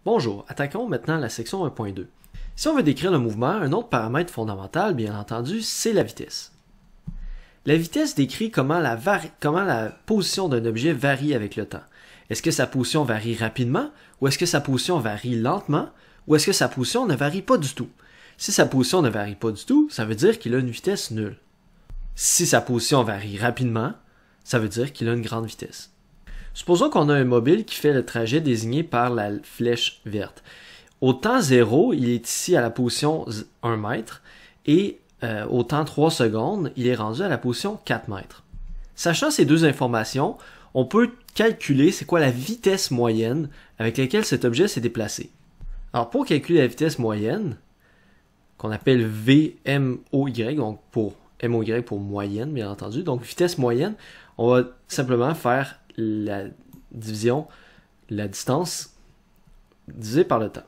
Bonjour, attaquons maintenant la section 1.2. Si on veut décrire le mouvement, un autre paramètre fondamental, bien entendu, c'est la vitesse. La vitesse décrit comment la position d'un objet varie avec le temps. Est-ce que sa position varie rapidement, ou est-ce que sa position varie lentement, ou est-ce que sa position ne varie pas du tout? Si sa position ne varie pas du tout, ça veut dire qu'il a une vitesse nulle. Si sa position varie rapidement, ça veut dire qu'il a une grande vitesse. Supposons qu'on a un mobile qui fait le trajet désigné par la flèche verte. Au temps 0, il est ici à la position 1 mètre et au temps 3 secondes, il est rendu à la position 4 mètres. Sachant ces deux informations, on peut calculer c'est quoi la vitesse moyenne avec laquelle cet objet s'est déplacé. Alors pour calculer la vitesse moyenne, qu'on appelle VMOY, donc pour MOY pour moyenne bien entendu, donc vitesse moyenne, on va simplement faire la division, la distance divisée par le temps.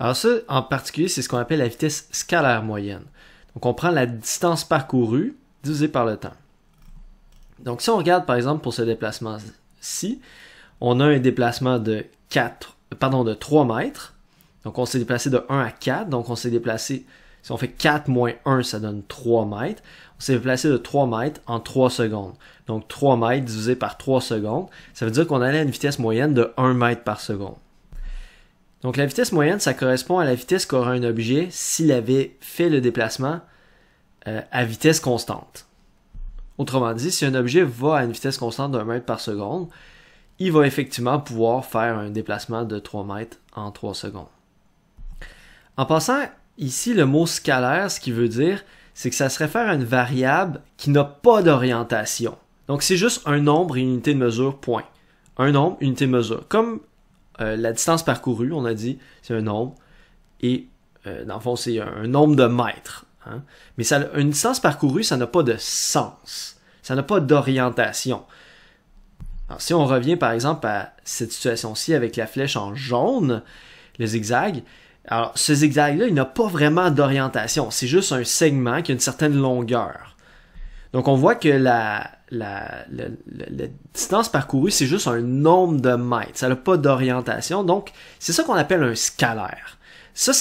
Alors ça, en particulier, c'est ce qu'on appelle la vitesse scalaire moyenne. Donc on prend la distance parcourue divisée par le temps. Donc si on regarde par exemple pour ce déplacement-ci, on a un déplacement de 3 mètres. Donc on s'est déplacé de 1 à 4, donc on s'est déplacé, si on fait 4 moins 1, ça donne 3 mètres. On s'est déplacé de 3 mètres en 3 secondes. Donc 3 mètres divisé par 3 secondes, ça veut dire qu'on allait à une vitesse moyenne de 1 mètre par seconde. Donc la vitesse moyenne, ça correspond à la vitesse qu'aurait un objet s'il avait fait le déplacement à vitesse constante. Autrement dit, si un objet va à une vitesse constante d'1 mètre par seconde, il va effectivement pouvoir faire un déplacement de 3 mètres en 3 secondes. En passant, ici, le mot scalaire, ce qu'il veut dire, c'est que ça se réfère à une variable qui n'a pas d'orientation. Donc, c'est juste un nombre et une unité de mesure, point. Un nombre, unité de mesure. Comme la distance parcourue, on a dit, c'est un nombre, et dans le fond, c'est un nombre de mètres. Hein? Mais une distance parcourue, ça n'a pas de sens. Ça n'a pas d'orientation. Alors, si on revient, par exemple, à cette situation-ci avec la flèche en jaune, le zigzag, alors, ce zigzag-là, il n'a pas vraiment d'orientation. C'est juste un segment qui a une certaine longueur. Donc, on voit que la distance parcourue, c'est juste un nombre de mètres. Ça n'a pas d'orientation. Donc, c'est ça qu'on appelle un scalaire. Ça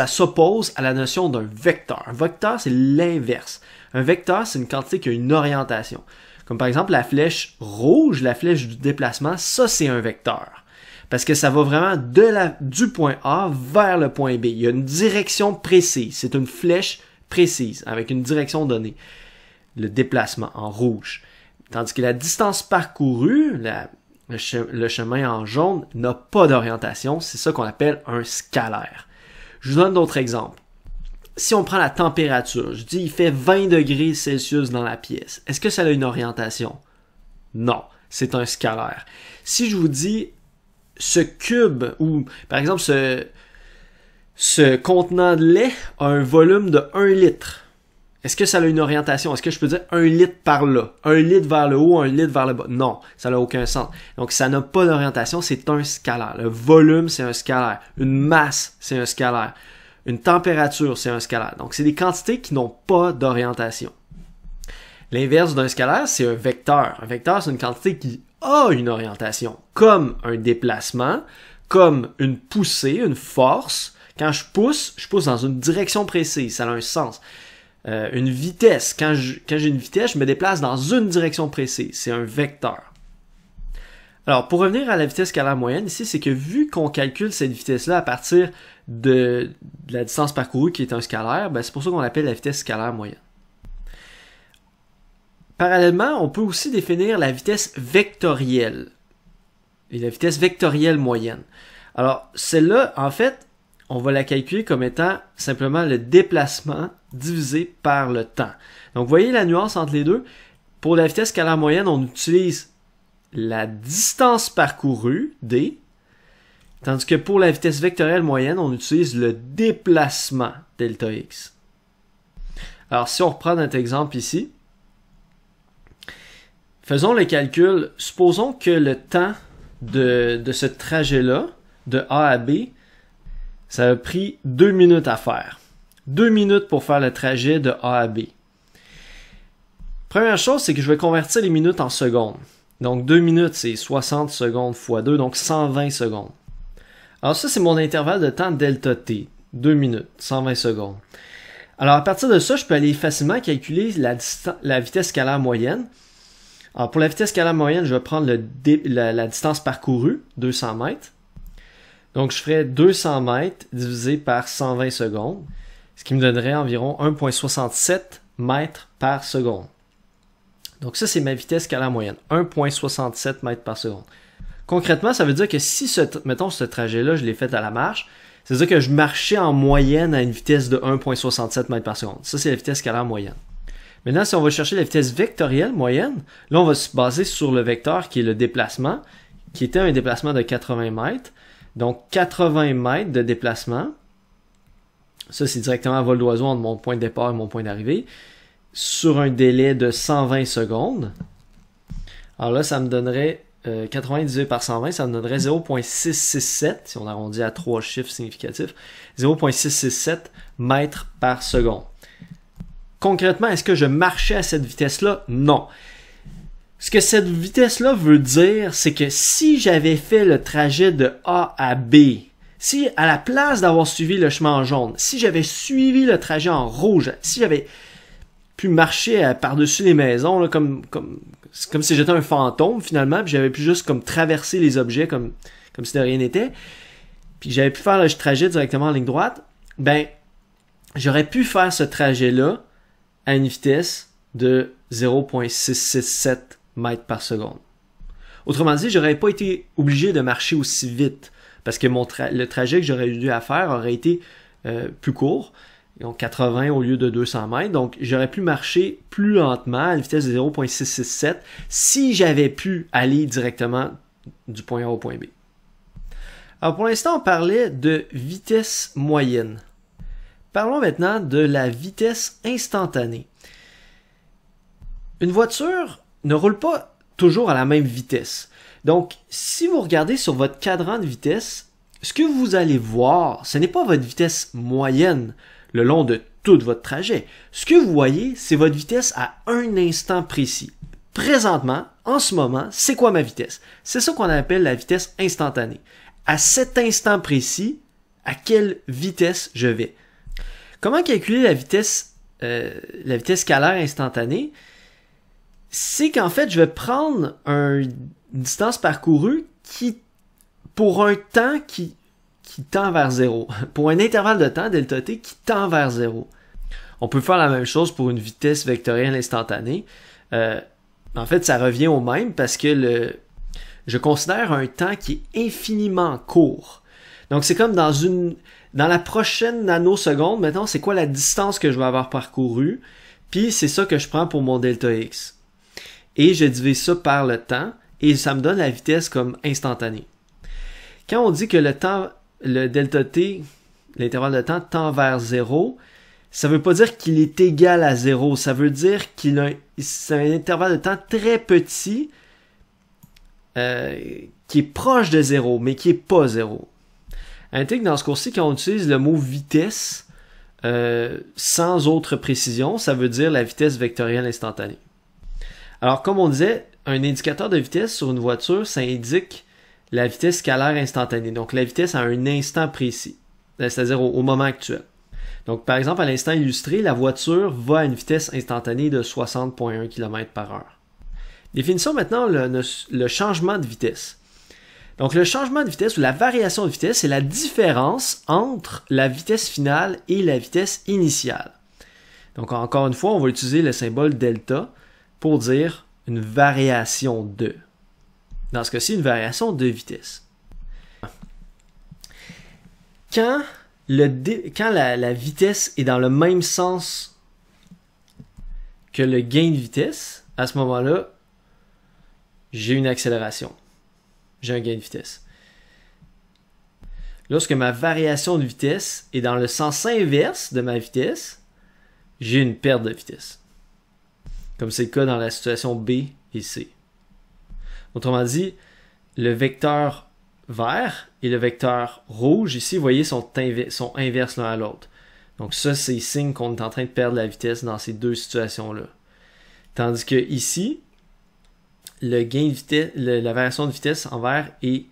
s'oppose à la notion d'un vecteur. Un vecteur, c'est l'inverse. Un vecteur, c'est une quantité qui a une orientation. Comme par exemple, la flèche rouge, la flèche du déplacement, ça, c'est un vecteur. Parce que ça va vraiment du point A vers le point B. Il y a une direction précise. C'est une flèche précise avec une direction donnée. Le déplacement en rouge. Tandis que la distance parcourue, le chemin en jaune, n'a pas d'orientation. C'est ça qu'on appelle un scalaire. Je vous donne d'autres exemples. Si on prend la température, je dis il fait 20 degrés Celsius dans la pièce. Est-ce que ça a une orientation? Non, c'est un scalaire. Si je vous dis ce cube, ou par exemple ce contenant de lait a un volume de 1 litre. Est-ce que ça a une orientation? Est-ce que je peux dire 1 litre par là? 1 litre vers le haut, 1 litre vers le bas? Non, ça n'a aucun sens. Donc ça n'a pas d'orientation, c'est un scalaire. Le volume, c'est un scalaire. Une masse, c'est un scalaire. Une température, c'est un scalaire. Donc c'est des quantités qui n'ont pas d'orientation. L'inverse d'un scalaire, c'est un vecteur. Un vecteur, c'est une quantité qui a une orientation, comme un déplacement, comme une poussée, une force. Quand je pousse dans une direction précise, ça a un sens. Une vitesse, quand j'ai une vitesse, je me déplace dans une direction précise, c'est un vecteur. Alors, pour revenir à la vitesse scalaire moyenne, ici, c'est que vu qu'on calcule cette vitesse-là à partir de la distance parcourue qui est un scalaire, ben c'est pour ça qu'on l'appelle la vitesse scalaire moyenne. Parallèlement, on peut aussi définir la vitesse vectorielle et la vitesse vectorielle moyenne. Alors, celle-là, en fait, on va la calculer comme étant simplement le déplacement divisé par le temps. Donc, vous voyez la nuance entre les deux? Pour la vitesse scalaire moyenne, on utilise la distance parcourue, D, tandis que pour la vitesse vectorielle moyenne, on utilise le déplacement, delta X. Alors, si on reprend notre exemple ici, faisons le calcul. Supposons que le temps de ce trajet-là, de A à B, ça a pris 2 minutes à faire. 2 minutes pour faire le trajet de A à B. Première chose, c'est que je vais convertir les minutes en secondes. Donc 2 minutes, c'est 60 secondes fois 2, donc 120 secondes. Alors ça, c'est mon intervalle de temps delta t, 2 minutes, 120 secondes. Alors à partir de ça, je peux aller facilement calculer la vitesse scalaire moyenne. Alors pour la vitesse scalaire moyenne, je vais prendre la distance parcourue, 200 mètres. Donc je ferai 200 mètres divisé par 120 secondes, ce qui me donnerait environ 1,67 mètres par seconde. Donc ça, c'est ma vitesse scalaire moyenne, 1,67 mètres par seconde. Concrètement, ça veut dire que si, mettons, ce trajet-là, je l'ai fait à la marche, c'est-à-dire que je marchais en moyenne à une vitesse de 1,67 mètres par seconde. Ça, c'est la vitesse scalaire moyenne. Maintenant, si on va chercher la vitesse vectorielle moyenne, là, on va se baser sur le vecteur qui est le déplacement, qui était un déplacement de 80 mètres. Donc, 80 mètres de déplacement. Ça, c'est directement à vol d'oiseau entre mon point de départ et mon point d'arrivée. Sur un délai de 120 secondes. Alors là, ça me donnerait 80 divisé par 120, ça me donnerait 0,667, si on arrondit à 3 chiffres significatifs, 0,667 mètres par seconde. Concrètement, est-ce que je marchais à cette vitesse-là? Non. Ce que cette vitesse-là veut dire, c'est que si j'avais fait le trajet de A à B, si à la place d'avoir suivi le chemin en jaune, si j'avais suivi le trajet en rouge, si j'avais pu marcher par-dessus les maisons, là, comme si j'étais un fantôme finalement, puis j'avais pu juste comme traverser les objets comme si de rien n'était, puis j'avais pu faire le trajet directement en ligne droite, ben j'aurais pu faire ce trajet-là à une vitesse de 0,667 mètres par seconde. Autrement dit, j'aurais pas été obligé de marcher aussi vite, parce que le trajet que j'aurais eu à faire aurait été plus court, donc 80 au lieu de 200 mètres. Donc, j'aurais pu marcher plus lentement à une vitesse de 0,667 si j'avais pu aller directement du point A au point B. Alors, pour l'instant, on parlait de vitesse moyenne. Parlons maintenant de la vitesse instantanée. Une voiture ne roule pas toujours à la même vitesse. Donc, si vous regardez sur votre cadran de vitesse, ce que vous allez voir, ce n'est pas votre vitesse moyenne le long de tout votre trajet. Ce que vous voyez, c'est votre vitesse à un instant précis. Présentement, en ce moment, c'est quoi ma vitesse? C'est ça qu'on appelle la vitesse instantanée. À cet instant précis, à quelle vitesse je vais? Comment calculer la vitesse scalaire instantanée? C'est qu'en fait, je vais prendre une distance parcourue pour un temps qui tend vers 0. Pour un intervalle de temps, delta t, qui tend vers 0. On peut faire la même chose pour une vitesse vectorielle instantanée. En fait, ça revient au même parce que je considère un temps qui est infiniment court. Donc, c'est comme dans la prochaine nanoseconde, maintenant, c'est quoi la distance que je vais avoir parcourue, puis c'est ça que je prends pour mon delta x. Et je divise ça par le temps, et ça me donne la vitesse comme instantanée. Quand on dit que le delta t, l'intervalle de temps, tend vers 0, ça ne veut pas dire qu'il est égal à 0. Ça veut dire c'est un intervalle de temps très petit qui est proche de 0, mais qui n'est pas 0. Intègre dans ce cours-ci, quand on utilise le mot vitesse sans autre précision, ça veut dire la vitesse vectorielle instantanée. Alors, comme on disait, un indicateur de vitesse sur une voiture, ça indique la vitesse scalaire instantanée, donc la vitesse à un instant précis, c'est-à-dire au moment actuel. Donc, par exemple, à l'instant illustré, la voiture va à une vitesse instantanée de 60,1 km/h. Définissons maintenant le changement de vitesse. Donc, le changement de vitesse ou la variation de vitesse, c'est la différence entre la vitesse finale et la vitesse initiale. Donc, encore une fois, on va utiliser le symbole delta pour dire une variation de. Dans ce cas-ci, une variation de vitesse. Quand la vitesse est dans le même sens que le gain de vitesse, à ce moment-là, j'ai une accélération. J'ai un gain de vitesse. Lorsque ma variation de vitesse est dans le sens inverse de ma vitesse, j'ai une perte de vitesse. Comme c'est le cas dans la situation B et C. Autrement dit, le vecteur vert et le vecteur rouge, ici, vous voyez, sont inverses l'un à l'autre. Donc ça, c'est signe qu'on est en train de perdre la vitesse dans ces deux situations-là. Tandis que ici, le gain de vitesse, la variation de vitesse en vert est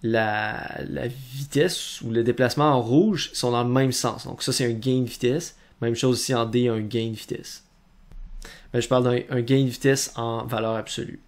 la vitesse ou le déplacement en rouge sont dans le même sens. Donc ça, c'est un gain de vitesse. Même chose ici en D, un gain de vitesse. Je parle d'un gain de vitesse en valeur absolue.